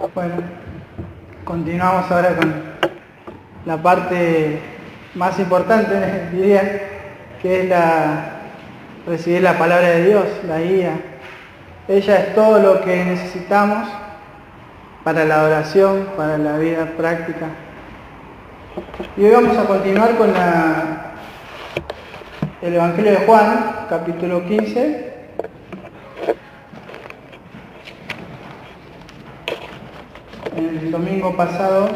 Bueno, continuamos ahora con la parte más importante, diría, que es recibir la palabra de Dios, la guía. Ella es todo lo que necesitamos para la oración, para la vida práctica. Y hoy vamos a continuar con el Evangelio de Juan, capítulo 15. El domingo pasado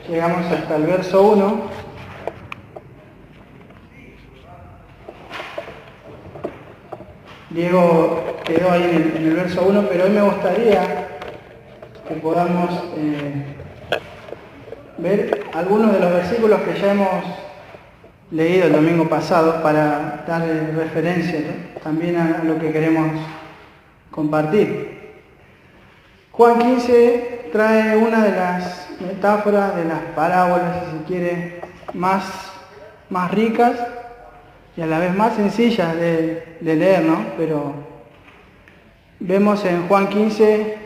llegamos hasta el verso 1. Diego quedó ahí en el verso 1, pero hoy me gustaría que podamos ver algunos de los versículos que ya hemos leído el domingo pasado para dar referencia, ¿no?, también a lo que queremos compartir. Juan 15 trae una de las metáforas, de las parábolas, si se quiere, más ricas y a la vez más sencillas de leer, ¿no? Pero vemos en Juan 15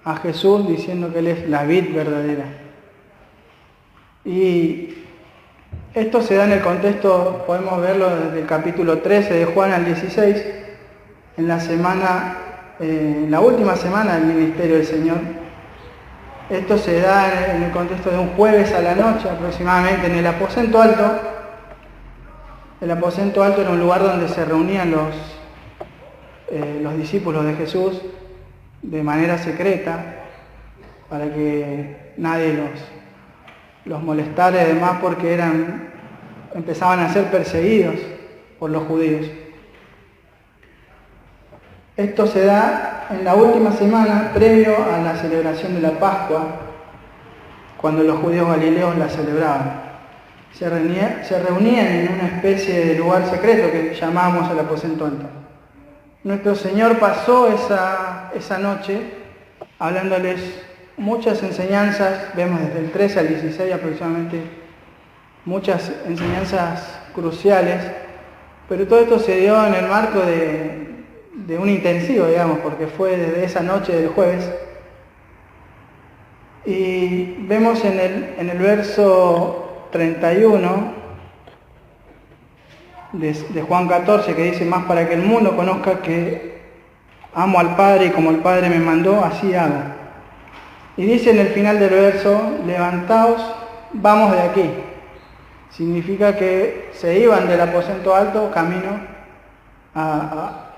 a Jesús diciendo que Él es la vid verdadera. Y esto se da en el contexto, podemos verlo desde el capítulo 13 de Juan al 16, en la última semana del ministerio del Señor. Esto se da en el contexto de un jueves a la noche aproximadamente en el aposento alto. El aposento alto era un lugar donde se reunían los discípulos de Jesús de manera secreta para que nadie los molestara y demás, porque empezaban a ser perseguidos por los judíos. Esto se da en la última semana previo a la celebración de la Pascua, cuando los judíos galileos la celebraban. Se reunían en una especie de lugar secreto que llamábamos el aposento alto. Nuestro Señor pasó esa noche hablándoles muchas enseñanzas, vemos desde el 13 al 16 aproximadamente, muchas enseñanzas cruciales, pero todo esto se dio en el marco de un intensivo, digamos, porque fue desde esa noche del jueves. Y vemos en el verso 31 de Juan 14, que dice: más para que el mundo conozca que amo al Padre y como el Padre me mandó, así hago. Y dice en el final del verso: levantaos, vamos de aquí. Significa que se iban del aposento alto camino a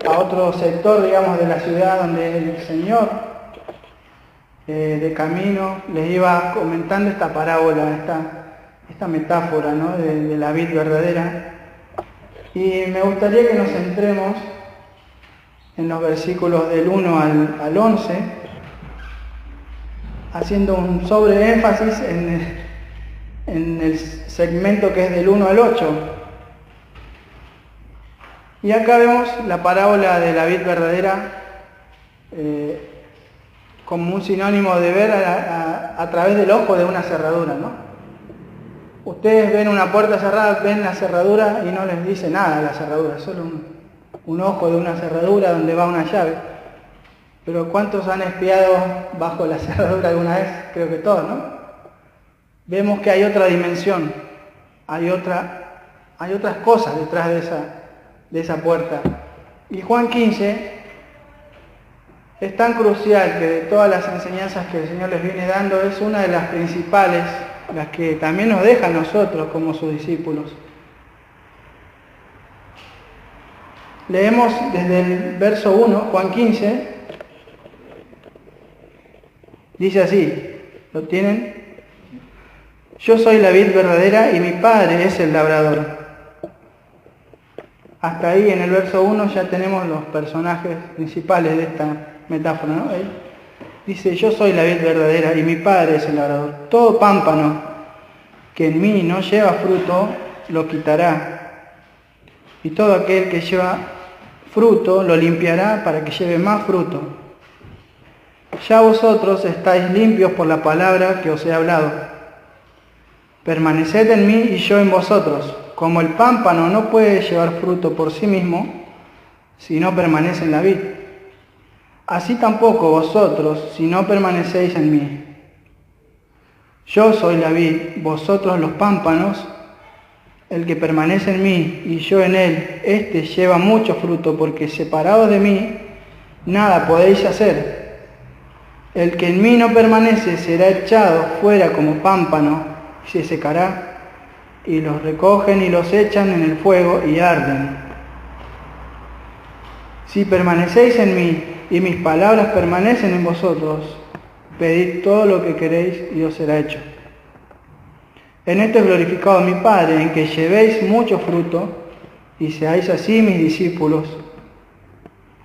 otro sector, digamos, de la ciudad, donde el Señor de camino les iba comentando esta parábola, esta metáfora, ¿no?, de la vid verdadera. Y me gustaría que nos centremos en los versículos del 1 al 11, haciendo un sobreénfasis en el segmento que es del 1 al 8. Y acá vemos la parábola de la vid verdadera como un sinónimo de ver a través del ojo de una cerradura, ¿no? Ustedes ven una puerta cerrada, ven la cerradura y no les dice nada la cerradura, solo un ojo de una cerradura donde va una llave. Pero ¿cuántos han espiado bajo la cerradura alguna vez? Creo que todos, ¿no? Vemos que hay otra dimensión, hay otras cosas detrás de esa puerta. Y Juan 15 es tan crucial que de todas las enseñanzas que el Señor les viene dando es una de las principales, las que también nos deja a nosotros como sus discípulos. Leemos desde el verso 1, Juan 15, dice así, ¿lo tienen? Yo soy la vid verdadera y mi Padre es el labrador. Hasta ahí en el verso 1 ya tenemos los personajes principales de esta metáfora, ¿no? Ahí dice: yo soy la vid verdadera y mi Padre es el labrador. Todo pámpano que en mí no lleva fruto, lo quitará. Y todo aquel que lleva fruto, lo limpiará para que lleve más fruto. Ya vosotros estáis limpios por la palabra que os he hablado. Permaneced en mí y yo en vosotros. Como el pámpano no puede llevar fruto por sí mismo si no permanece en la vid, Así tampoco vosotros, si no permanecéis en mí. Yo soy la vid, vosotros los pámpanos. El que permanece en mí y yo en él, éste lleva mucho fruto, porque separados de mí, nada podéis hacer. El que en mí no permanece será echado fuera como pámpano y se secará, y los recogen y los echan en el fuego y arden. Si permanecéis en mí y mis palabras permanecen en vosotros, pedid todo lo que queréis y os será hecho. En esto es glorificado mi Padre, en que llevéis mucho fruto y seáis así mis discípulos.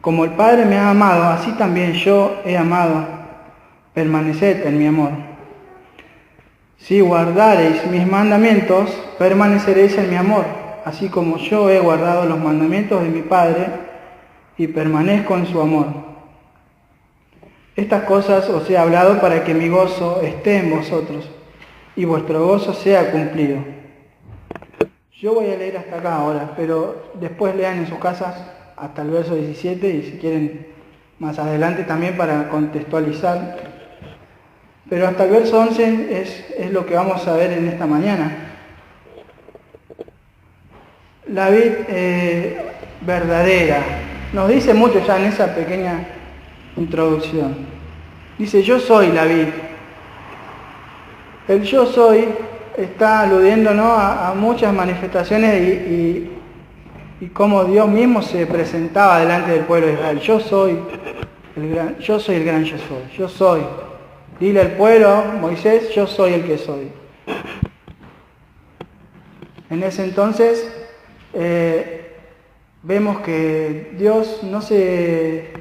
Como el Padre me ha amado, así también yo he amado. Permaneced en mi amor. Si guardareis mis mandamientos, permaneceréis en mi amor, así como yo he guardado los mandamientos de mi Padre y permanezco en su amor. Estas cosas os he hablado para que mi gozo esté en vosotros y vuestro gozo sea cumplido. Yo voy a leer hasta acá ahora, pero después lean en sus casas hasta el verso 17 y si quieren más adelante también para contextualizar. Pero hasta el verso 11 es lo que vamos a ver en esta mañana. La vid verdadera. Nos dice mucho ya en esa pequeña introducción. Dice, yo soy la vid. El yo soy está aludiendo, ¿no?, a muchas manifestaciones y cómo Dios mismo se presentaba delante del pueblo de Israel. Yo soy el gran yo soy. Yo soy. Dile al pueblo, Moisés, yo soy el que soy. En ese entonces vemos que Dios no se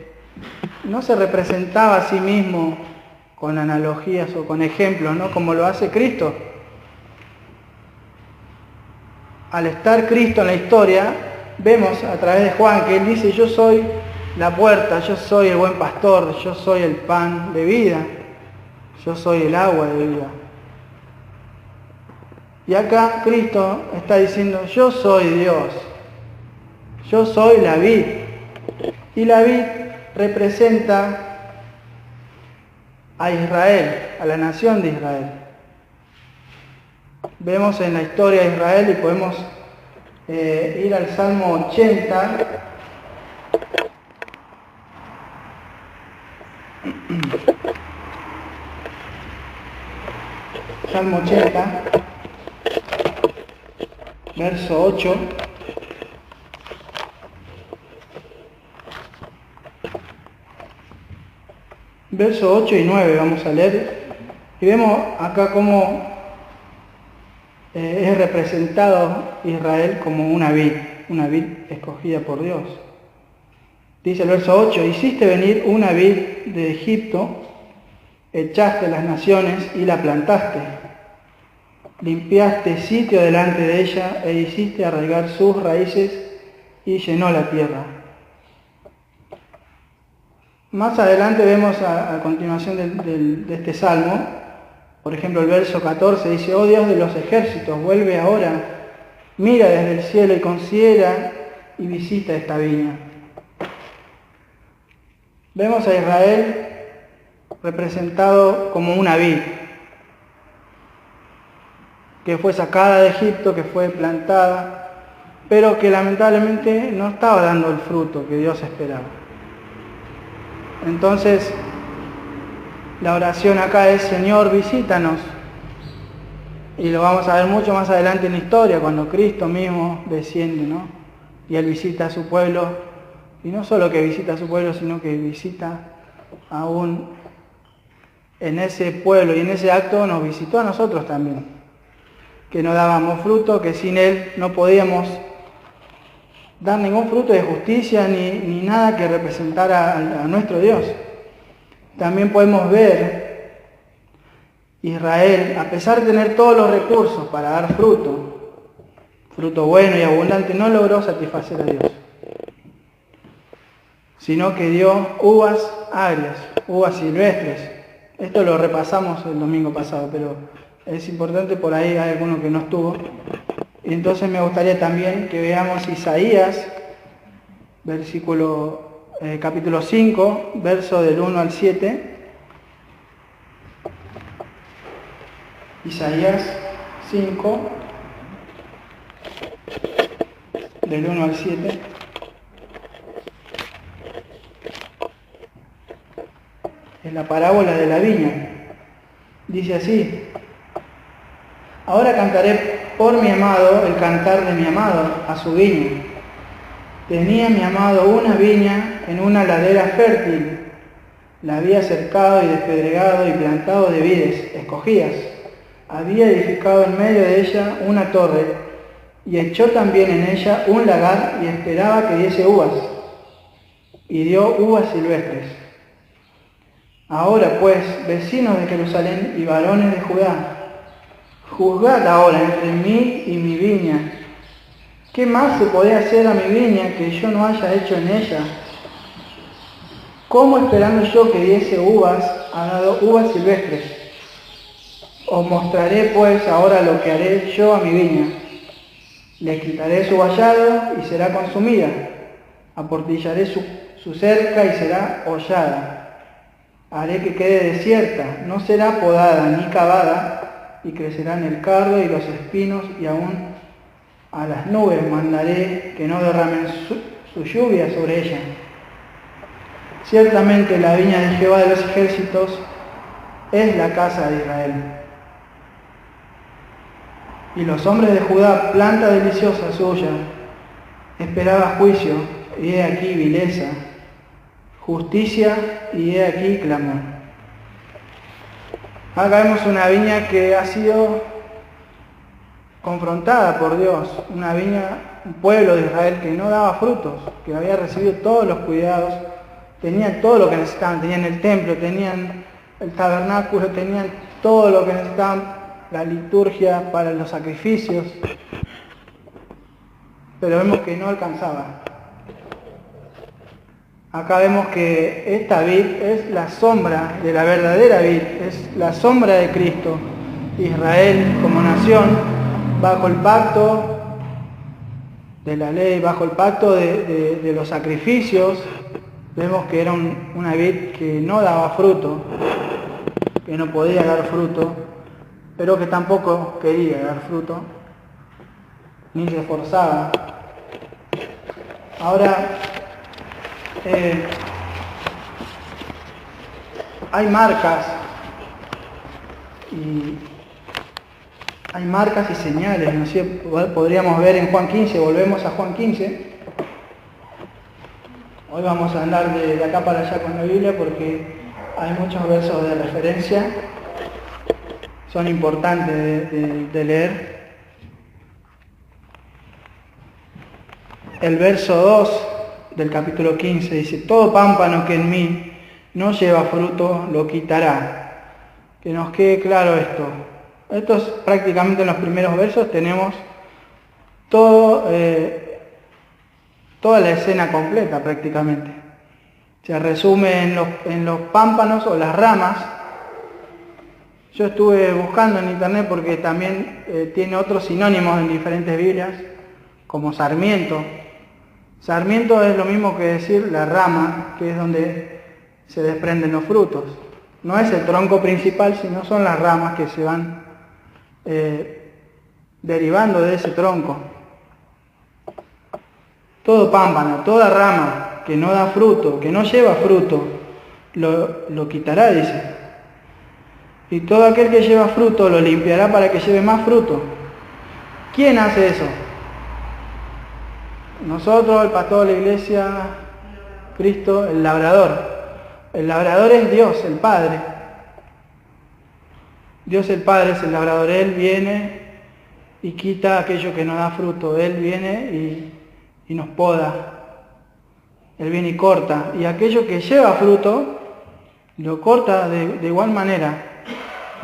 representaba a sí mismo con analogías o con ejemplos, ¿no?, como lo hace Cristo. Al estar Cristo en la historia, vemos a través de Juan que Él dice, yo soy la puerta, yo soy el buen pastor, yo soy el pan de vida, yo soy el agua de vida. Y acá Cristo está diciendo, yo soy Dios, yo soy la vid. Y la vid representa a Israel, a la nación de Israel. Vemos en la historia de Israel y podemos ir al Salmo 80. Salmo 80, verso 8. Verso 8 y 9 vamos a leer. Y vemos acá cómo es representado Israel como una vid escogida por Dios. Dice el verso 8, hiciste venir una vid de Egipto, echaste las naciones y la plantaste. Limpiaste sitio delante de ella e hiciste arraigar sus raíces y llenó la tierra. Más adelante vemos a continuación de este salmo, por ejemplo el verso 14 dice, oh Dios de los ejércitos, vuelve ahora, mira desde el cielo y considera y visita esta viña. Vemos a Israel representado como una vid, que fue sacada de Egipto, que fue plantada, pero que lamentablemente no estaba dando el fruto que Dios esperaba. Entonces, la oración acá es, Señor, visítanos. Y lo vamos a ver mucho más adelante en la historia, cuando Cristo mismo desciende, ¿no? Y Él visita a su pueblo, y no solo que visita a su pueblo, sino que visita aún en ese pueblo, y en ese acto nos visitó a nosotros también, que no dábamos fruto, que sin Él no podíamos dar ningún fruto de justicia ni nada que representara a nuestro Dios. También podemos ver Israel, a pesar de tener todos los recursos para dar fruto bueno y abundante, no logró satisfacer a Dios, sino que dio uvas agrias, uvas silvestres. Esto lo repasamos el domingo pasado, pero es importante, por ahí hay alguno que no estuvo. Y entonces me gustaría también que veamos Isaías, capítulo 5, verso del 1 al 7. Isaías 5, del 1 al 7. Es la parábola de la viña. Dice así: ahora cantaré por mi amado el cantar de mi amado a su viña. Tenía mi amado una viña en una ladera fértil. La había cercado y despedregado y plantado de vides escogidas. Había edificado en medio de ella una torre y echó también en ella un lagar y esperaba que diese uvas. Y dio uvas silvestres. Ahora pues, vecinos de Jerusalén y varones de Judá, juzgad ahora entre mí y mi viña. ¿Qué más se puede hacer a mi viña que yo no haya hecho en ella? ¿Cómo esperando yo que diese uvas, ha dado uvas silvestres? Os mostraré pues ahora lo que haré yo a mi viña. Le quitaré su vallado y será consumida. Aportillaré su cerca y será hollada. Haré que quede desierta, no será podada ni cavada, y crecerán el cardo y los espinos, y aún a las nubes mandaré que no derramen su lluvia sobre ella. Ciertamente la viña de Jehová de los ejércitos es la casa de Israel. Y los hombres de Judá, planta deliciosa suya, esperaba juicio, y he aquí vileza, justicia, y he aquí clamor. Acá vemos una viña que ha sido confrontada por Dios, una viña, un pueblo de Israel que no daba frutos, que había recibido todos los cuidados, tenían todo lo que necesitaban, tenían el templo, tenían el tabernáculo, tenían todo lo que necesitaban, la liturgia para los sacrificios, pero vemos que no alcanzaba. Acá vemos que esta vid es la sombra de la verdadera vid, es la sombra de Cristo. Israel como nación, bajo el pacto de la ley, bajo el pacto de los sacrificios, vemos que era una vid que no daba fruto, que no podía dar fruto, pero que tampoco quería dar fruto, ni se esforzaba. Ahora, hay marcas y señales, no sé, podríamos ver en Juan 15, volvemos a Juan 15. Hoy vamos a andar de acá para allá con la Biblia porque hay muchos versos de referencia, son importantes de leer. El verso 2 del capítulo 15 dice: todo pámpano que en mí no lleva fruto lo quitará. Que nos quede claro esto. Esto es prácticamente en los primeros versos, tenemos toda la escena completa prácticamente. Se resume en los pámpanos o las ramas. Yo estuve buscando en internet porque también tiene otros sinónimos en diferentes Biblias, como sarmiento. Sarmiento es lo mismo que decir la rama, que es donde se desprenden los frutos. No es el tronco principal, sino son las ramas que se van derivando de ese tronco. Todo pámpano, toda rama que no da fruto, que no lleva fruto, lo quitará, dice. Y todo aquel que lleva fruto lo limpiará para que lleve más fruto. ¿Quién hace eso? Nosotros, el pastor de la iglesia, Cristo, el labrador. El labrador es Dios, el Padre. Dios el Padre es el labrador. Él viene y quita aquello que no da fruto. Él viene y nos poda. Él viene y corta. Y aquello que lleva fruto, lo corta de igual manera.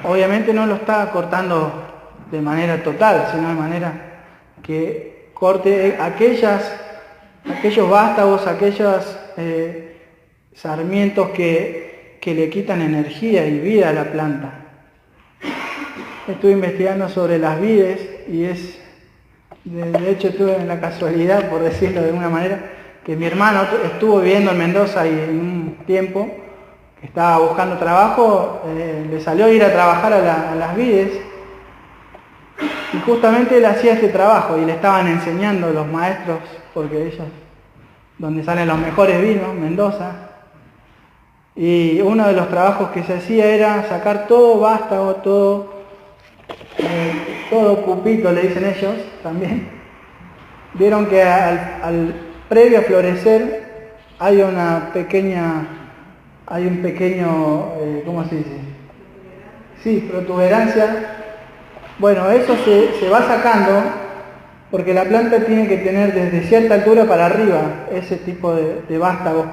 Obviamente no lo está cortando de manera total, sino de manera que corte aquellos vástagos, aquellos sarmientos que le quitan energía y vida a la planta. Estuve investigando sobre las vides y de hecho tuve la casualidad, por decirlo de una manera, que mi hermano estuvo viviendo en Mendoza y en un tiempo que estaba buscando trabajo, le salió a ir a trabajar a las vides y justamente él hacía este trabajo y le estaban enseñando los maestros, porque ellos, donde salen los mejores vinos, Mendoza, y uno de los trabajos que se hacía era sacar todo vástago, todo pupito, le dicen ellos también. Vieron que al previo a florecer hay un pequeño, ¿cómo se dice? Sí, protuberancia. Bueno, eso se va sacando porque la planta tiene que tener desde cierta altura para arriba ese tipo de vástagos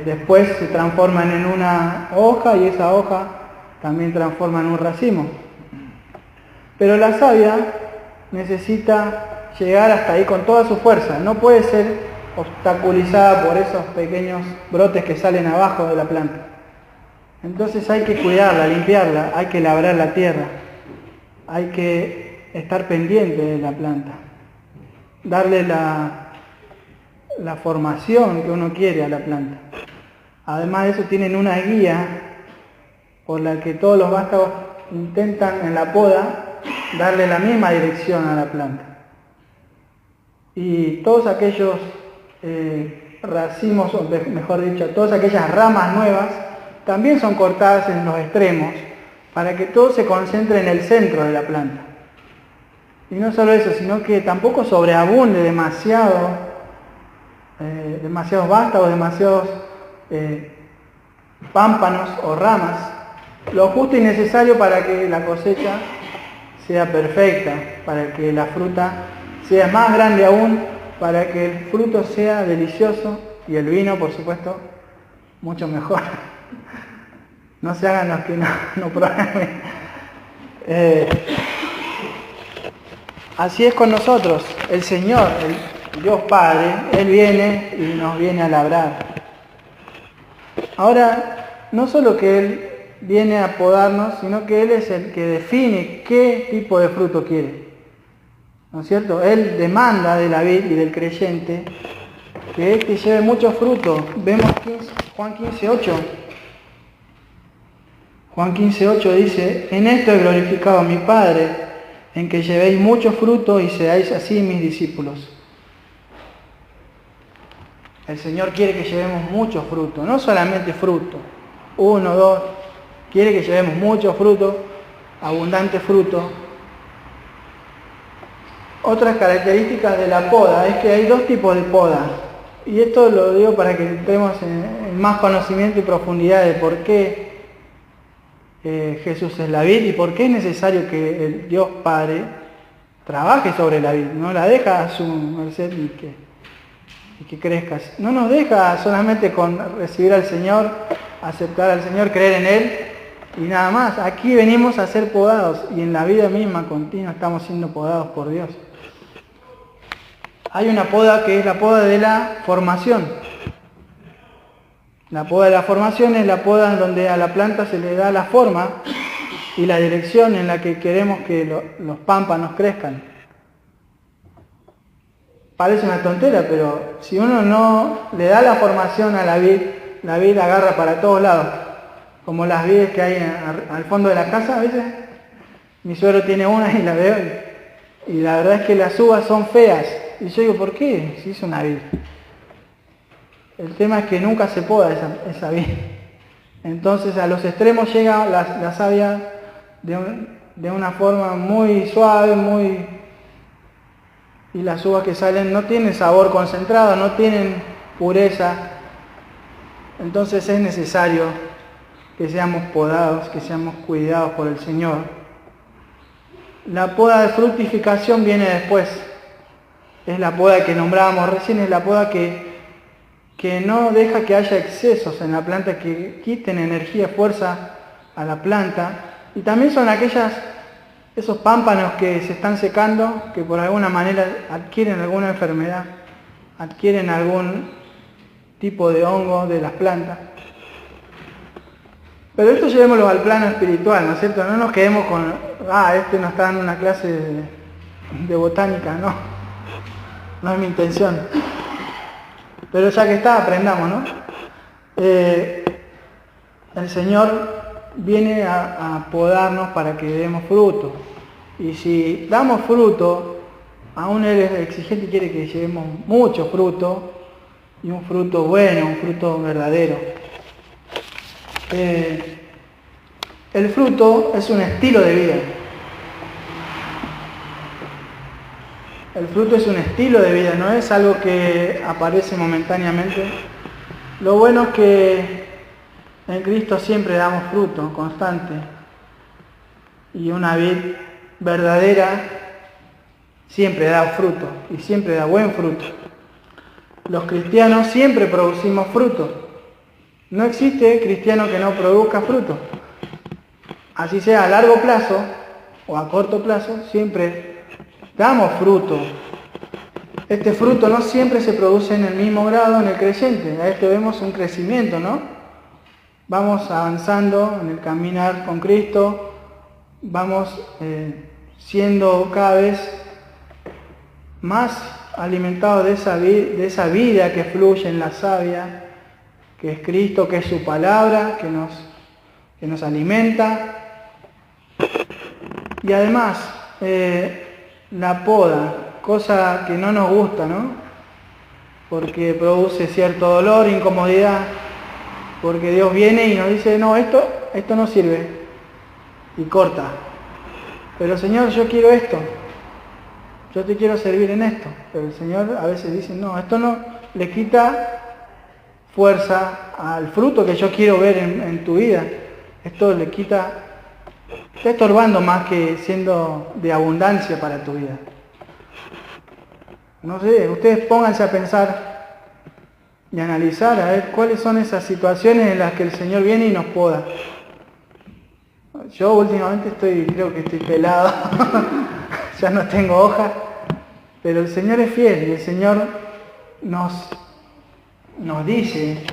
después se transforman en una hoja y esa hoja también transforma en un racimo. Pero la savia necesita llegar hasta ahí con toda su fuerza, no puede ser obstaculizada por esos pequeños brotes que salen abajo de la planta. Entonces hay que cuidarla, limpiarla, hay que labrar la tierra, hay que estar pendiente de la planta, darle la formación que uno quiere a la planta. Además de eso tienen una guía por la que todos los vástagos intentan en la poda darle la misma dirección a la planta. Y todos aquellos racimos, o mejor dicho, todas aquellas ramas nuevas, también son cortadas en los extremos para que todo se concentre en el centro de la planta. Y no solo eso, sino que tampoco sobreabunde demasiados vástagos, demasiados pámpanos o ramas, lo justo y necesario para que la cosecha sea perfecta, para que la fruta sea más grande aún, para que el fruto sea delicioso y el vino, por supuesto, mucho mejor. No se hagan los que no prueben. Así es con nosotros. El Señor, el Dios Padre, Él viene y nos viene a labrar. Ahora, no solo que Él viene a podarnos, sino que Él es el que define qué tipo de fruto quiere. ¿No es cierto? Él demanda de la vid y del creyente que éste lleve mucho fruto. Vemos Juan 15:8. Juan 15:8 dice: en esto he glorificado a mi Padre, en que llevéis mucho fruto y seáis así mis discípulos. El Señor quiere que llevemos mucho fruto, no solamente fruto, 1, 2, quiere que llevemos mucho fruto, abundante fruto. Otras características de la poda es que hay dos tipos de poda, y esto lo digo para que entremos en más conocimiento y profundidad de por qué Jesús es la vid y por qué es necesario que el Dios Padre trabaje sobre la vid, no la deja a su merced y que crezca. No nos deja solamente con recibir al Señor, aceptar al Señor, creer en Él y nada más. Aquí venimos a ser podados y en la vida misma continua estamos siendo podados por Dios. Hay una poda que es la poda de la formación. La poda de la formación es la poda en donde a la planta se le da la forma y la dirección en la que queremos que los pámpanos crezcan. Parece una tontera, pero si uno no le da la formación a la vid agarra para todos lados. Como las vides que hay al fondo de la casa a veces. Mi suegro tiene una y la veo y la verdad es que las uvas son feas. Y yo digo, ¿por qué? Si es una vid. El tema es que nunca se poda esa vid. Entonces a los extremos llega la savia de una forma muy suave, y las uvas que salen no tienen sabor concentrado, no tienen pureza. Entonces es necesario que seamos podados, que seamos cuidados por el Señor. La poda de fructificación viene después. Es la poda que nombrábamos recién, es la poda que no deja que haya excesos en la planta, que quiten energía, fuerza a la planta. Y también son esos pámpanos que se están secando, que por alguna manera adquieren alguna enfermedad, adquieren algún tipo de hongo de las plantas. Pero esto llevémoslo al plano espiritual, ¿no es cierto? No nos quedemos con, este nos está dando una clase de botánica, no es mi intención. Pero ya que está, aprendamos, ¿no? El Señor viene a podarnos para que demos fruto. Y si damos fruto, aún Él es exigente y quiere que llevemos mucho fruto, y un fruto bueno, un fruto verdadero. El fruto es un estilo de vida. El fruto es un estilo de vida, no es algo que aparece momentáneamente. Lo bueno es que en Cristo siempre damos fruto constante. Y una vid verdadera siempre da fruto y siempre da buen fruto. Los cristianos siempre producimos fruto. No existe cristiano que no produzca fruto. Así sea a largo plazo o a corto plazo, siempre damos fruto. Este fruto no siempre se produce en el mismo grado en el creyente. A este vemos un crecimiento, ¿no? Vamos avanzando en el caminar con Cristo, vamos siendo cada vez más alimentados de esa vida que fluye en la savia, que es Cristo, que es su palabra, que nos alimenta. Y además, la poda, cosa que no nos gusta, ¿no? Porque produce cierto dolor, incomodidad, porque Dios viene y nos dice, no, esto no sirve, y corta. Pero Señor, yo quiero esto, yo te quiero servir en esto. Pero el Señor a veces dice, no, esto no le quita fuerza al fruto que yo quiero ver en tu vida. Esto le quita, está estorbando más que siendo de abundancia para tu vida. No sé, ustedes pónganse a pensar y analizar a ver cuáles son esas situaciones en las que el Señor viene y nos poda. Yo últimamente creo que estoy pelado, ya no tengo hojas, pero el Señor es fiel y el Señor nos dice,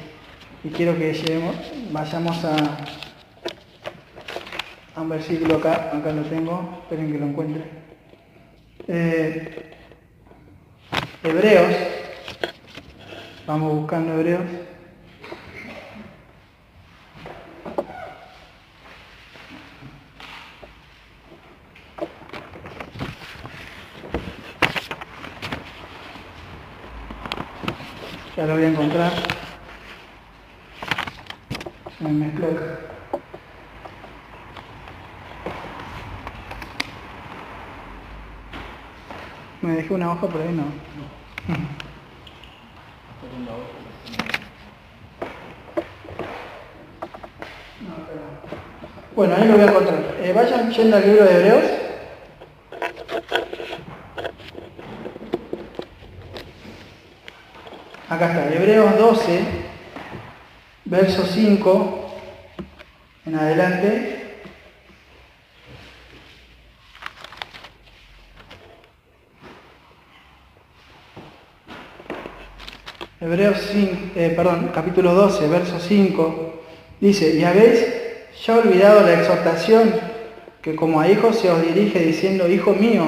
y quiero que vayamos a un versículo acá lo tengo, esperen que lo encuentre. Hebreos, vamos buscando Hebreos. Ya lo voy a encontrar. Se me mezcló acá. Me dejé una hoja por ahí, no. Bueno, ahí lo voy a encontrar. Vayan yendo al libro de Hebreos. Acá está, Hebreos 12, verso 5 en adelante. Capítulo 12, verso 5, dice, y habéis ya olvidado la exhortación que como a hijos se os dirige diciendo, hijo mío,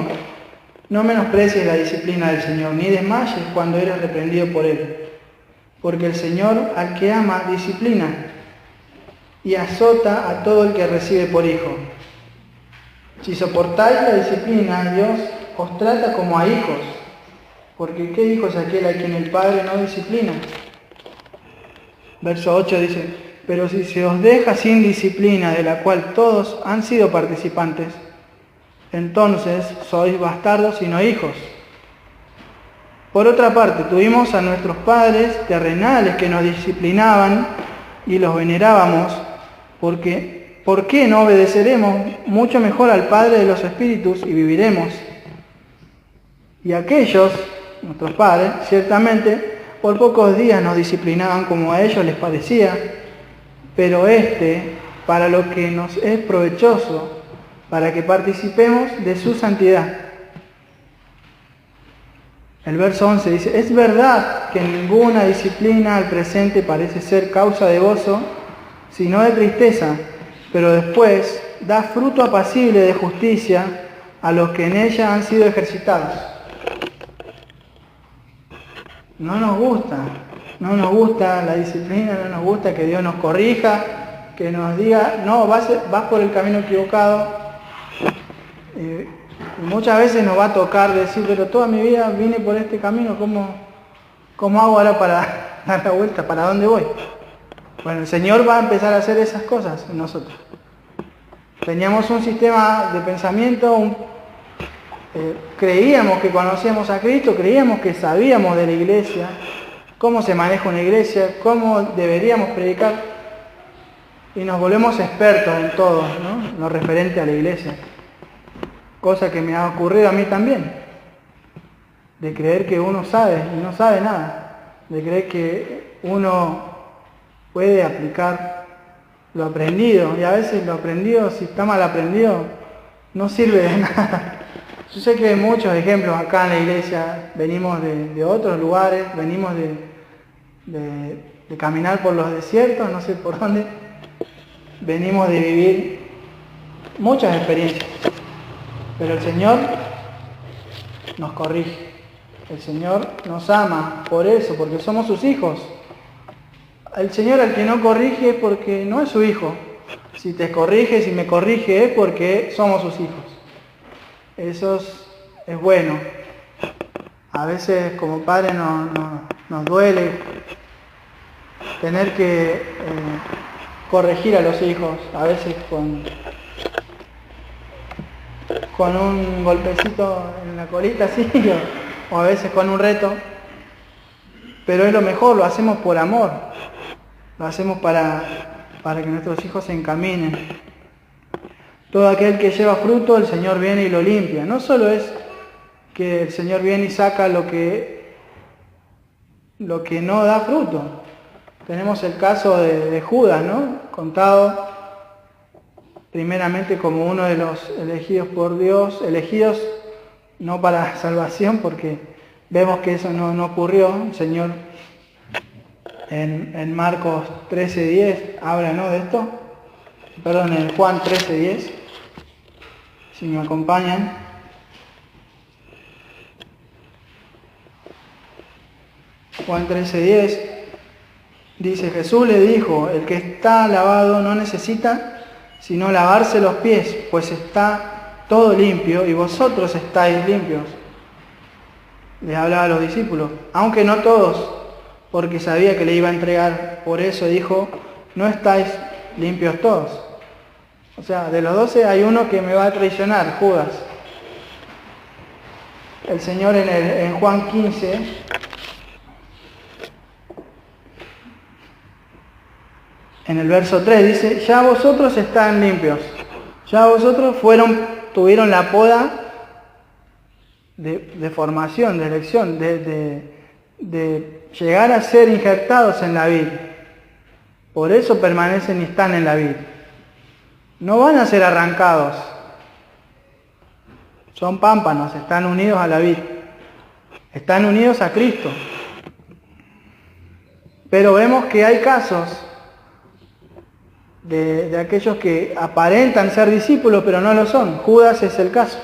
no menosprecies la disciplina del Señor, ni desmayes cuando eres reprendido por Él, porque el Señor al que ama disciplina y azota a todo el que recibe por hijo. Si soportáis la disciplina, Dios os trata como a hijos. Porque ¿qué hijo es aquel a quien el Padre no disciplina? Verso 8 dice, pero si se os deja sin disciplina, de la cual todos han sido participantes, entonces sois bastardos y no hijos. Por otra parte, tuvimos a nuestros padres terrenales que nos disciplinaban y los venerábamos, porque ¿por qué no obedeceremos mucho mejor al Padre de los Espíritus y viviremos? Y aquellos, nuestros padres, ciertamente, por pocos días nos disciplinaban como a ellos les parecía, pero para lo que nos es provechoso, para que participemos de su santidad. El verso 11 dice, es verdad que ninguna disciplina al presente parece ser causa de gozo, sino de tristeza, pero después da fruto apacible de justicia a los que en ella han sido ejercitados. No nos gusta No nos gusta la disciplina, no nos gusta que Dios nos corrija, que nos diga, no, vas por el camino equivocado. Y muchas veces nos va a tocar decir, pero toda mi vida vine por este camino, ¿cómo hago ahora para dar la vuelta? ¿Para dónde voy? Bueno, el Señor va a empezar a hacer esas cosas en nosotros. Teníamos un sistema de pensamiento, creíamos que conocíamos a Cristo, creíamos que sabíamos de la iglesia, cómo se maneja una iglesia, cómo deberíamos predicar, y nos volvemos expertos en todo, ¿no? Lo referente a la iglesia. Cosa que me ha ocurrido a mí también, de creer que uno sabe y no sabe nada, de creer que uno puede aplicar lo aprendido, y a veces lo aprendido, si está mal aprendido, no sirve de nada. Yo sé que hay muchos ejemplos acá en la iglesia, venimos de otros lugares, venimos de caminar por los desiertos, no sé por dónde, venimos de vivir muchas experiencias, pero el Señor nos corrige, el Señor nos ama por eso, porque somos sus hijos. El Señor al que no corrige es porque no es su hijo. Si te corrige, si me corrige, es porque somos sus hijos. Eso es bueno. A veces como padre nos duele tener que corregir a los hijos, a veces con un golpecito en la colita así, o a veces con un reto. Pero es lo mejor, lo hacemos por amor. Lo hacemos para que nuestros hijos se encaminen. Todo aquel que lleva fruto, el Señor viene y lo limpia. No solo es que el Señor viene y saca lo que no da fruto. Tenemos el caso de Judas, ¿no? Contado primeramente como uno de los elegidos por Dios, elegidos no para salvación, porque vemos que eso no ocurrió. El Señor en Marcos 13:10 habla, ¿no?, de esto. Perdón, en Juan 13:10, si me acompañan. Juan 13:10 dice: Jesús le dijo, el que está lavado no necesita sino lavarse los pies, pues está todo limpio y vosotros estáis limpios. Le hablaba a los discípulos, aunque no todos, porque sabía que le iba a entregar. Por eso dijo, no estáis limpios todos. O sea, de los 12 hay uno que me va a traicionar, Judas. El Señor en Juan 15, en el verso 3 dice, ya vosotros están limpios, ya vosotros tuvieron la poda de formación, de elección, de llegar a ser injertados en la vid. Por eso permanecen y están en la vid. No van a ser arrancados. Son pámpanos, están unidos a la vid. Están unidos a Cristo. Pero vemos que hay casos de aquellos que aparentan ser discípulos, pero no lo son. Judas es el caso.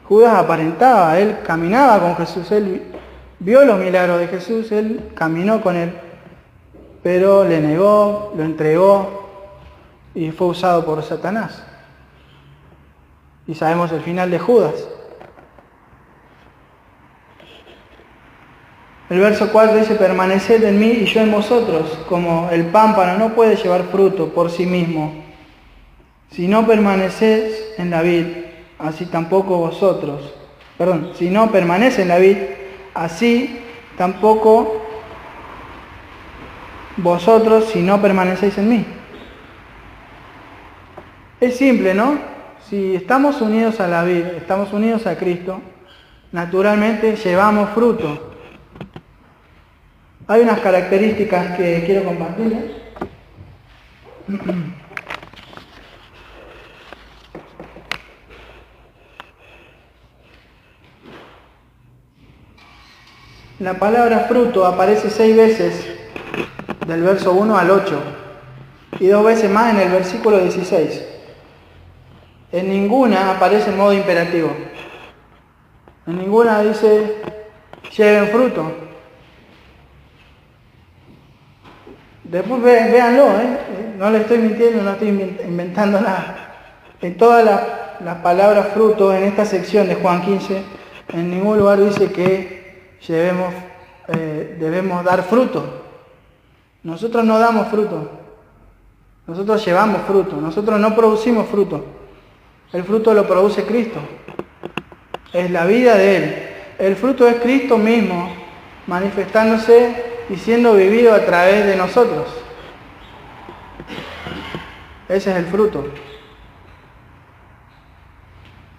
Judas aparentaba, él caminaba con Jesús, él vio los milagros de Jesús, él caminó con él, pero le negó, lo entregó y fue usado por Satanás. Y sabemos el final de Judas. El verso 4 dice, permaneced en mí y yo en vosotros, como el pámpano no puede llevar fruto por sí mismo. Si no permanecéis en la vid, así tampoco vosotros. Si no permanece en la vid, así tampoco vosotros si no permanecéis en mí. Es simple, ¿no? Si estamos unidos a la vid, estamos unidos a Cristo, naturalmente llevamos fruto. Hay unas características que quiero compartirles. La palabra fruto aparece 6 veces del verso 1 al 8 y 2 veces más en el versículo 16. En ninguna aparece en modo imperativo. En ninguna dice lleven fruto. Después véanlo, no le estoy mintiendo, no estoy inventando nada. En todas las palabras fruto, en esta sección de Juan 15, en ningún lugar dice que debemos dar fruto. Nosotros no damos fruto, nosotros llevamos fruto, nosotros no producimos fruto. El fruto lo produce Cristo, es la vida de Él. El fruto es Cristo mismo manifestándose y siendo vivido a través de nosotros. Ese es el fruto.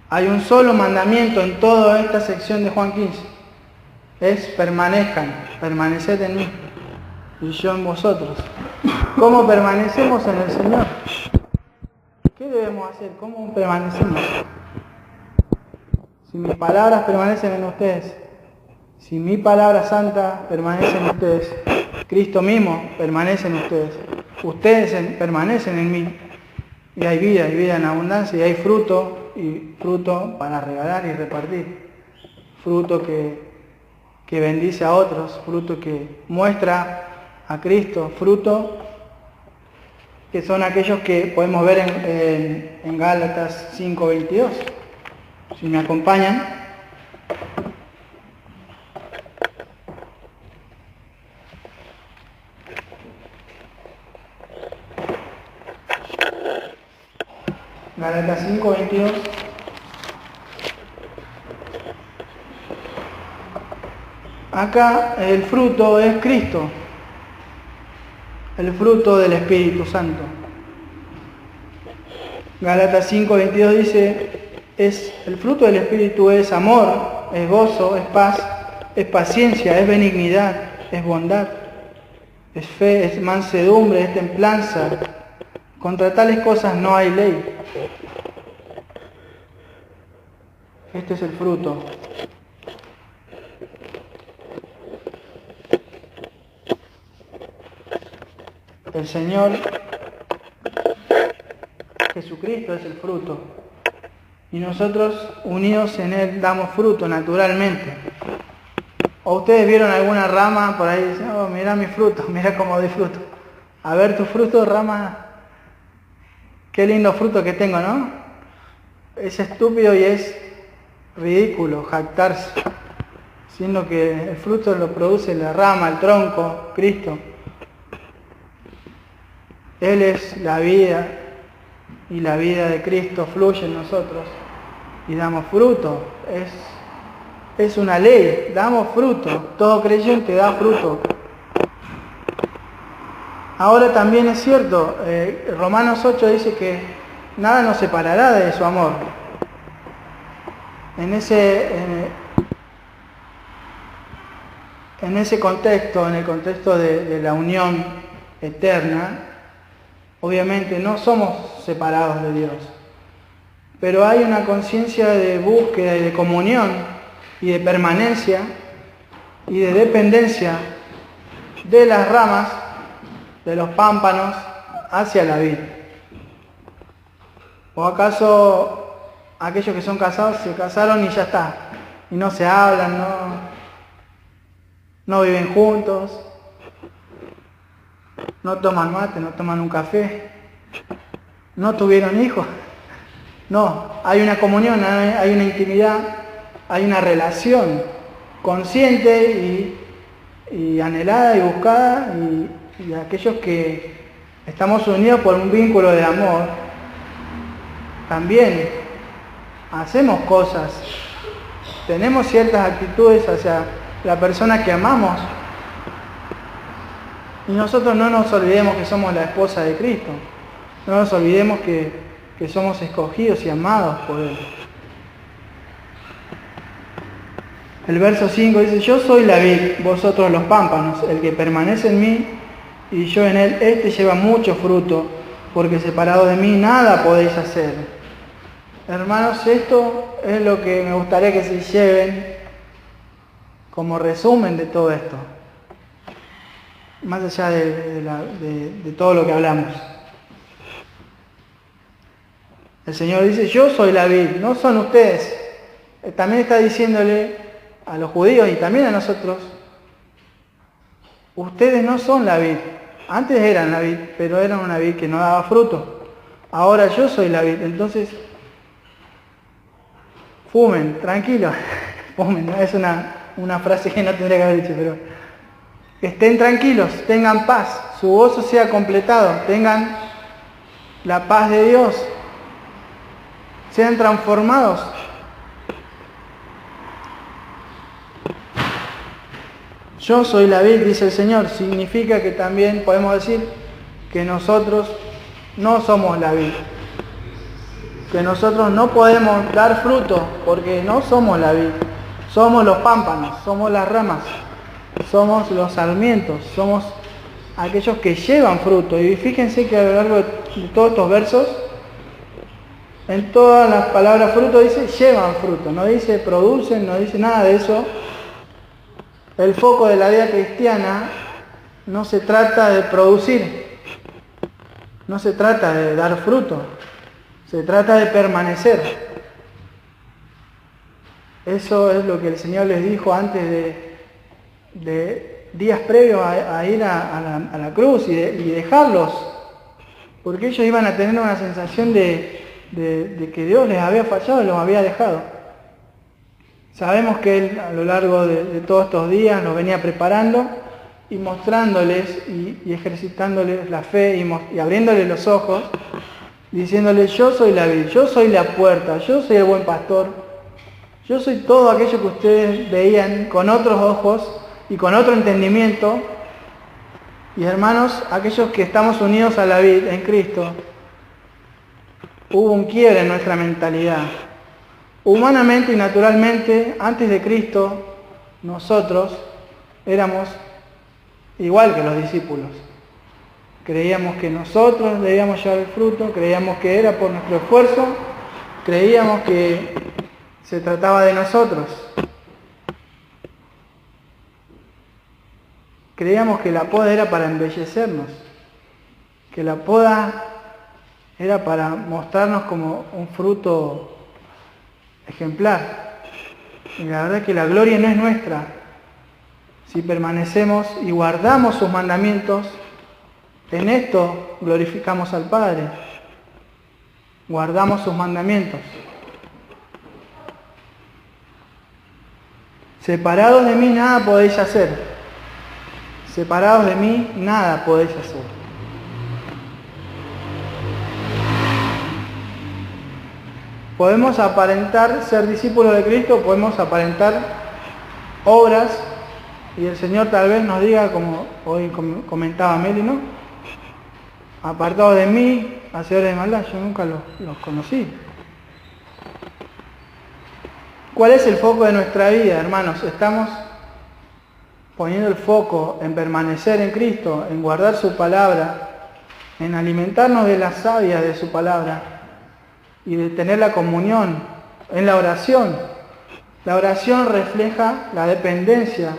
Hay un solo mandamiento en toda esta sección de Juan 15. Es permaneced en mí y yo en vosotros. ¿Cómo permanecemos en el Señor? ¿Qué debemos hacer? ¿Cómo permanecemos? Si mis palabras permanecen en ustedes, si mi palabra santa permanece en ustedes, Cristo mismo permanece en ustedes, ustedes permanecen en mí, y hay vida en abundancia, y hay fruto, y fruto para regalar y repartir, fruto que bendice a otros, fruto que muestra a Cristo, fruto que son aquellos que podemos ver en Gálatas 5:22. Si me acompañan. Gálatas 5:22. Acá el fruto es Cristo, el fruto del Espíritu Santo. Gálatas 5:22 dice, el fruto del Espíritu es amor, es gozo, es paz, es paciencia, es benignidad, es bondad, es fe, es mansedumbre, es templanza. Contra tales cosas no hay ley. Este es el fruto. El Señor Jesucristo es el fruto. Y nosotros, unidos en Él, damos fruto naturalmente. ¿O ustedes vieron alguna rama por ahí y dicen, oh, mira mi fruto, mira cómo disfruto? A ver tu fruto, rama, qué lindo fruto que tengo, ¿no? Es estúpido y es ridículo jactarse, siendo que el fruto lo produce la rama, el tronco, Cristo. Él es la vida y la vida de Cristo fluye en nosotros y damos fruto. Es una ley, damos fruto. Todo creyente da fruto. Ahora también es cierto, Romanos 8 dice que nada nos separará de su amor. En ese contexto, en el contexto de la unión eterna, obviamente no somos separados de Dios, pero hay una conciencia de búsqueda y de comunión y de permanencia y de dependencia de las ramas, de los pámpanos, hacia la vid. ¿O acaso aquellos que son casados se casaron y ya está? Y no se hablan, no viven juntos, no toman mate, no toman un café, no tuvieron hijos. No, hay una comunión, hay una intimidad, hay una relación consciente y anhelada y buscada, y aquellos que estamos unidos por un vínculo de amor, también hacemos cosas, tenemos ciertas actitudes hacia la persona que amamos, y nosotros no nos olvidemos que somos la esposa de Cristo, no nos olvidemos que somos escogidos y amados por Él. El verso 5 dice, yo soy la vid, vosotros los pámpanos, el que permanece en mí y yo en él, este lleva mucho fruto, porque separado de mí nada podéis hacer. Hermanos, esto es lo que me gustaría que se lleven como resumen de todo esto, más allá de todo lo que hablamos. El Señor dice, yo soy la vid, no son ustedes. También está diciéndole a los judíos y también a nosotros, ustedes no son la vid. Antes eran la vid, pero eran una vid que no daba fruto. Ahora yo soy la vid, entonces fumen, tranquilos. Fumen, ¿no? Es una frase que no tendría que haber dicho, pero estén tranquilos, tengan paz, su gozo sea completado, tengan la paz de Dios, sean transformados. Yo soy la vid, dice el Señor. Significa que también podemos decir que nosotros no somos la vid. Que nosotros no podemos dar fruto porque no somos la vid. Somos los pámpanos, somos las ramas, somos los sarmientos, somos aquellos que llevan fruto. Y fíjense que a lo largo de todos estos versos, en todas las palabras fruto dice llevan fruto, no dice producen, no dice nada de eso. El foco de la vida cristiana no se trata de producir, no se trata de dar fruto, se trata de permanecer. Eso es lo que el Señor les dijo antes de días previos a ir a la cruz y dejarlos, porque ellos iban a tener una sensación de que Dios les había fallado y los había dejado. Sabemos que Él a lo largo de todos estos días los venía preparando y mostrándoles y ejercitándoles la fe y abriéndoles los ojos, diciéndoles: yo soy la vid, yo soy la puerta, yo soy el buen pastor, yo soy todo aquello que ustedes veían con otros ojos y con otro entendimiento. Y hermanos, aquellos que estamos unidos a la vid en Cristo, hubo un quiebre en nuestra mentalidad. Humanamente y naturalmente, antes de Cristo, nosotros éramos igual que los discípulos. Creíamos que nosotros debíamos llevar el fruto, creíamos que era por nuestro esfuerzo, creíamos que se trataba de nosotros. Creíamos que la poda era para embellecernos, que la poda era para mostrarnos como un fruto ejemplar. Y la verdad es que la gloria no es nuestra. Si permanecemos y guardamos sus mandamientos, en esto glorificamos al Padre. Guardamos sus mandamientos. Separados de mí nada podéis hacer. Separados de mí nada podéis hacer. Podemos aparentar ser discípulos de Cristo, podemos aparentar obras, y el Señor tal vez nos diga, como hoy comentaba Meli, ¿no? Apartados de mí, hacedores de maldad. Yo nunca los conocí. ¿Cuál es el foco de nuestra vida, hermanos? Estamos poniendo el foco en permanecer en Cristo, en guardar su palabra, en alimentarnos de la savia de su palabra y de tener la comunión en la oración. La oración refleja la dependencia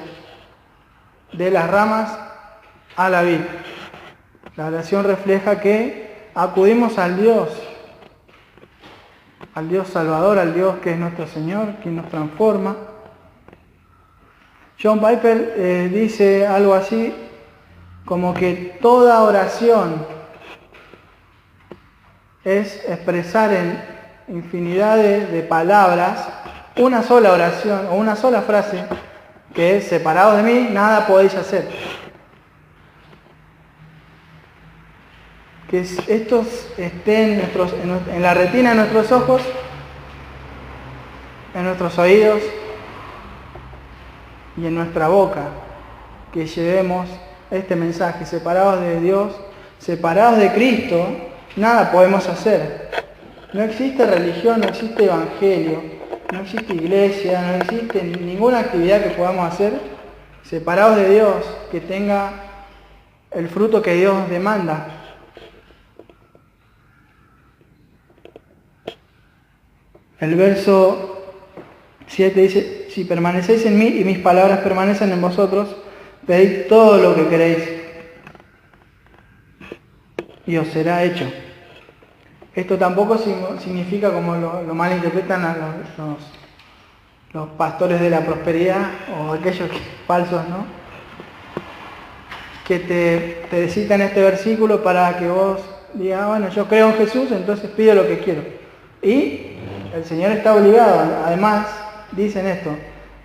de las ramas a la vid. La oración refleja que acudimos al Dios Salvador, al Dios que es nuestro Señor, quien nos transforma. John Piper dice algo así como que toda oración es expresar en infinidad de palabras una sola oración o una sola frase, que es: separados de mí nada podéis hacer. Que estos estén en la retina de nuestros ojos, en nuestros oídos y en nuestra boca, que llevemos este mensaje: separados de Dios, separados de Cristo, nada podemos hacer. No existe religión, no existe evangelio, no existe iglesia, no existe ninguna actividad que podamos hacer separados de Dios, que tenga el fruto que Dios demanda. El verso 7 dice: si permanecéis en mí y mis palabras permanecen en vosotros, pedid todo lo que queréis y os será hecho. Esto tampoco significa, como lo malinterpretan a los pastores de la prosperidad o aquellos falsos, ¿no?, que te cita en este versículo para que vos digas, bueno, yo creo en Jesús, entonces pido lo que quiero. Y el Señor está obligado, además dicen esto,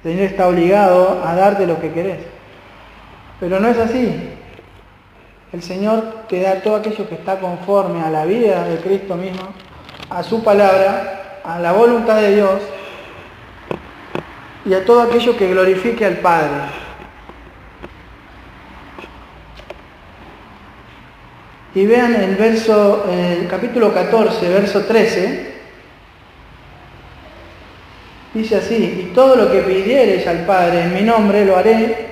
el Señor está obligado a darte lo que querés. Pero no es así. El Señor te da todo aquello que está conforme a la vida de Cristo mismo, a su palabra, a la voluntad de Dios y a todo aquello que glorifique al Padre. Y vean el capítulo 14, verso 13, dice así: y todo lo que pidiereis al Padre en mi nombre lo haré,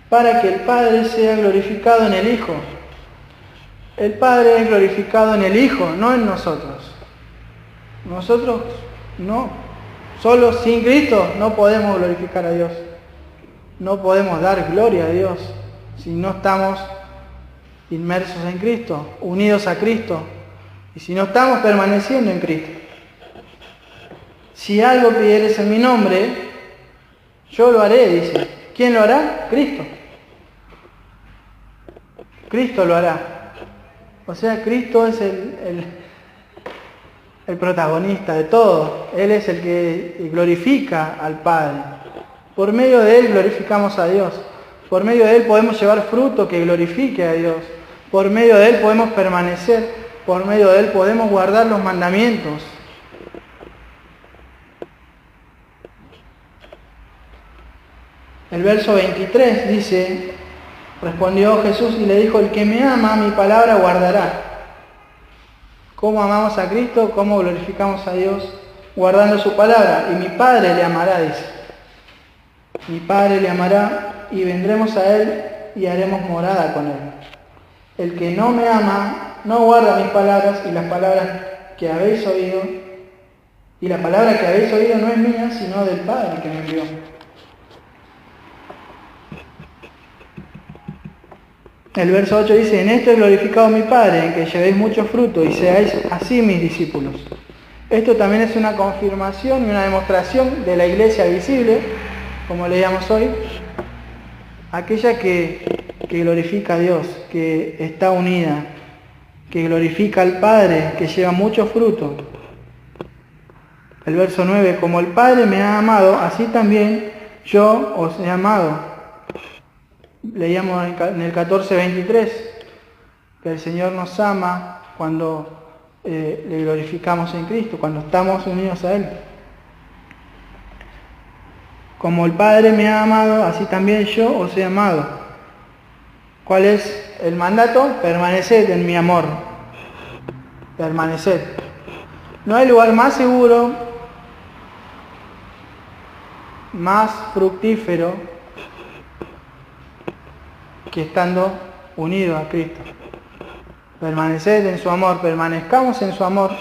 para que el Padre sea glorificado en el Hijo. El Padre es glorificado en el Hijo, no en nosotros. Nosotros no. Solo sin Cristo no podemos glorificar a Dios. No podemos dar gloria a Dios si no estamos inmersos en Cristo, unidos a Cristo, y si no estamos permaneciendo en Cristo. Si algo pidieres en mi nombre, yo lo haré, dice. ¿Quién lo hará? Cristo. Cristo lo hará. O sea, Cristo es el protagonista de todo. Él es el que glorifica al Padre. Por medio de Él glorificamos a Dios. Por medio de Él podemos llevar fruto que glorifique a Dios. Por medio de Él podemos permanecer. Por medio de Él podemos guardar los mandamientos. El verso 23 dice: respondió Jesús y le dijo, el que me ama, mi palabra guardará. ¿Cómo amamos a Cristo? ¿Cómo glorificamos a Dios? Guardando su palabra. Y mi Padre le amará, dice. Mi Padre le amará y vendremos a Él y haremos morada con Él. El que no me ama, no guarda mis palabras, y las palabras que habéis oído, y la palabra que habéis oído no es mía, sino del Padre que me envió. El verso 8 dice, en esto he glorificado a mi Padre, en que llevéis mucho fruto y seáis así mis discípulos. Esto también es una confirmación y una demostración de la iglesia visible, como leíamos hoy, aquella que glorifica a Dios, que está unida, que glorifica al Padre, que lleva mucho fruto. El verso 9, como el Padre me ha amado, así también yo os he amado. Leíamos en el 14:23 que el Señor nos ama cuando le glorificamos en Cristo, cuando estamos unidos a Él. Como el Padre me ha amado, así también yo os he amado. ¿Cuál es el mandato? Permaneced en mi amor. Permaneced. No hay lugar más seguro, más fructífero que estando unidos a Cristo. Permaneced en su amor, permanezcamos en su amor,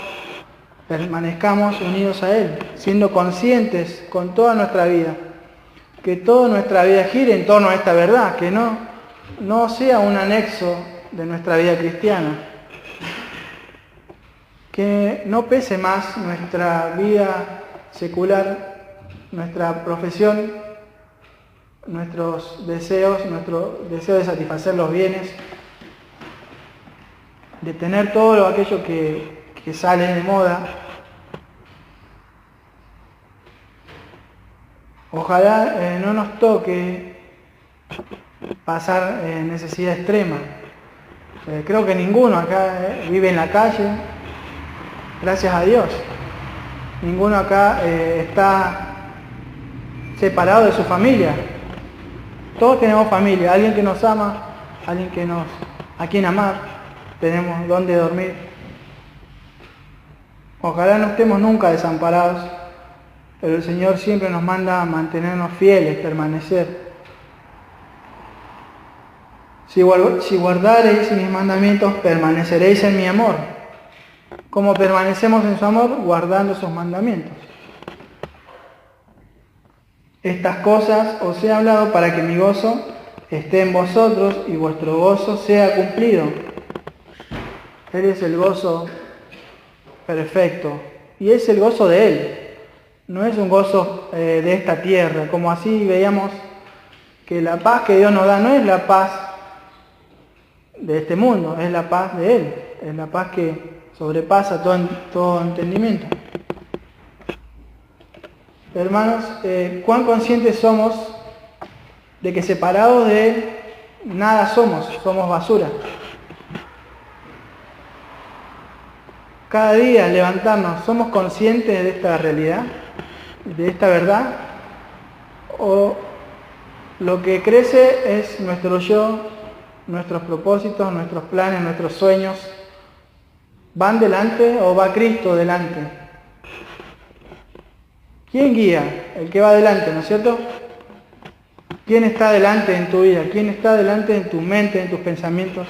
permanezcamos unidos a Él, siendo conscientes con toda nuestra vida, que toda nuestra vida gire en torno a esta verdad, que no sea un anexo de nuestra vida cristiana, que no pese más nuestra vida secular, nuestra profesión, nuestros deseos, nuestro deseo de satisfacer los bienes, de tener todo aquello que sale de moda. Ojalá no nos toque pasar necesidad extrema. Creo que ninguno acá vive en la calle, gracias a Dios. Ninguno acá está separado de su familia. Todos tenemos familia, alguien que nos ama, alguien a quien amar, tenemos dónde dormir. Ojalá no estemos nunca desamparados, pero el Señor siempre nos manda a mantenernos fieles, permanecer. Si guardareis mis mandamientos, permaneceréis en mi amor. Como permanecemos en su amor, guardando sus mandamientos. Estas cosas os he hablado para que mi gozo esté en vosotros y vuestro gozo sea cumplido. Él es el gozo perfecto y es el gozo de Él. No es un gozo de esta tierra, como así veíamos que la paz que Dios nos da no es la paz de este mundo, es la paz de Él, es la paz que sobrepasa todo entendimiento. Hermanos, ¿cuán conscientes somos de que separados de Él nada somos basura? Cada día al levantarnos, ¿somos conscientes de esta realidad, de esta verdad? ¿O lo que crece es nuestro yo, nuestros propósitos, nuestros planes, nuestros sueños? ¿Van delante o va Cristo delante? ¿Quién guía? El que va delante, ¿no es cierto? ¿Quién está delante en tu vida? ¿Quién está delante en tu mente, en tus pensamientos?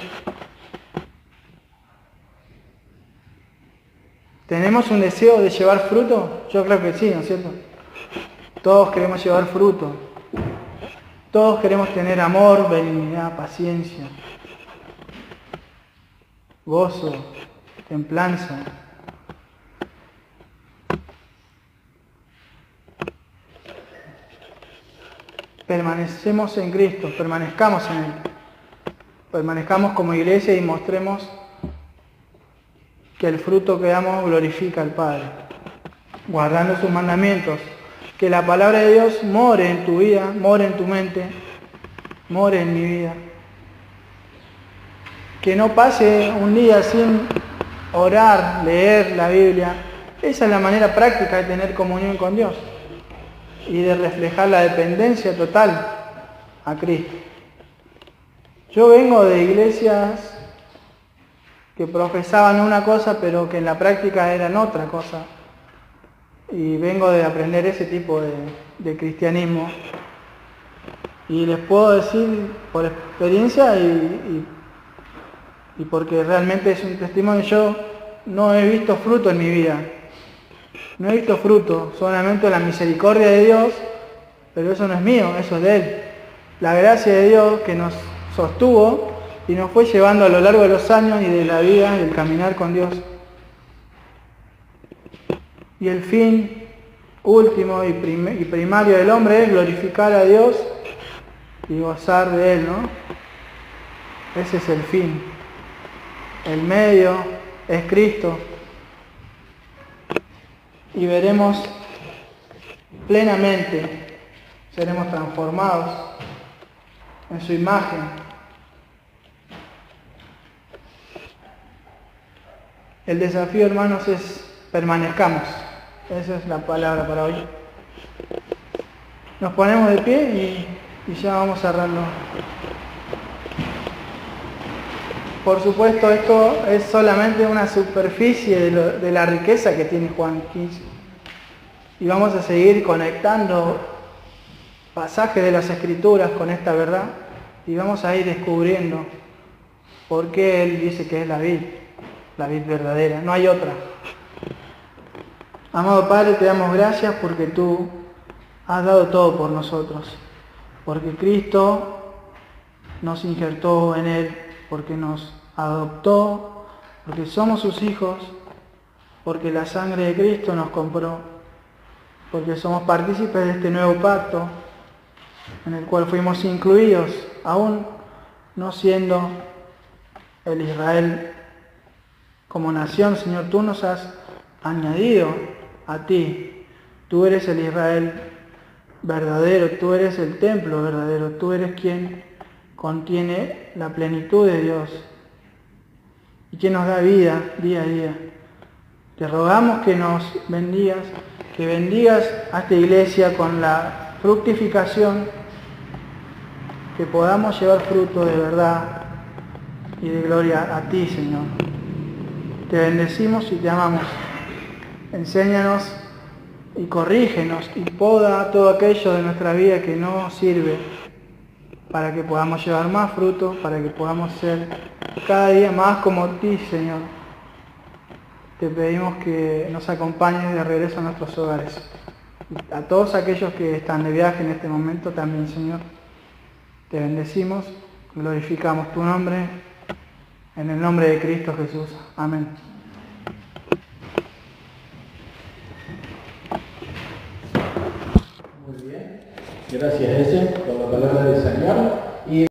¿Tenemos un deseo de llevar fruto? Yo creo que sí, ¿no es cierto? Todos queremos llevar fruto. Todos queremos tener amor, benignidad, paciencia, gozo, templanza. Permanecemos en Cristo, permanezcamos en Él. Permanezcamos como iglesia y mostremos que el fruto que damos glorifica al Padre, guardando sus mandamientos. Que la palabra de Dios more en tu vida, more en tu mente, more en mi vida. Que no pase un día sin orar, leer la Biblia. Esa es la manera práctica de tener comunión con Dios y de reflejar la dependencia total a Cristo. Yo vengo de iglesias que profesaban una cosa pero que en la práctica eran otra cosa. Y vengo de aprender ese tipo de cristianismo. Y les puedo decir por experiencia y porque realmente es un testimonio, yo no he visto fruto en mi vida. No he visto fruto, solamente la misericordia de Dios, pero eso no es mío, eso es de Él. La gracia de Dios que nos sostuvo y nos fue llevando a lo largo de los años y de la vida y el caminar con Dios. Y el fin último y primario del hombre es glorificar a Dios y gozar de Él, ¿no? Ese es el fin. El medio es Cristo. Y veremos plenamente, seremos transformados en su imagen. El desafío, hermanos, es permanezcamos. Esa es la palabra para hoy. Nos ponemos de pie y ya vamos cerrando. Por supuesto, esto es solamente una superficie de la riqueza que tiene Juan 15. Y vamos a seguir conectando pasajes de las Escrituras con esta verdad y vamos a ir descubriendo por qué Él dice que es la vid verdadera, no hay otra. Amado Padre, te damos gracias porque tú has dado todo por nosotros, porque Cristo nos injertó en Él, porque nos adoptó, porque somos sus hijos, porque la sangre de Cristo nos compró, porque somos partícipes de este nuevo pacto en el cual fuimos incluidos, aún no siendo el Israel como nación. Señor, tú nos has añadido a ti. Tú eres el Israel verdadero, tú eres el templo verdadero, tú eres quien contiene la plenitud de Dios y quien nos da vida día a día. Te rogamos que nos bendigas, que bendigas a esta iglesia con la fructificación, que podamos llevar fruto de verdad y de gloria a ti, Señor. Te bendecimos y te amamos. Enséñanos y corrígenos y poda todo aquello de nuestra vida que no sirve, para que podamos llevar más fruto, para que podamos ser cada día más como ti, Señor. Te pedimos que nos acompañes de regreso a nuestros hogares. A todos aquellos que están de viaje en este momento también, Señor. Te bendecimos, glorificamos tu nombre, en el nombre de Cristo Jesús. Amén. Muy bien. Gracias, Ese, por la palabra de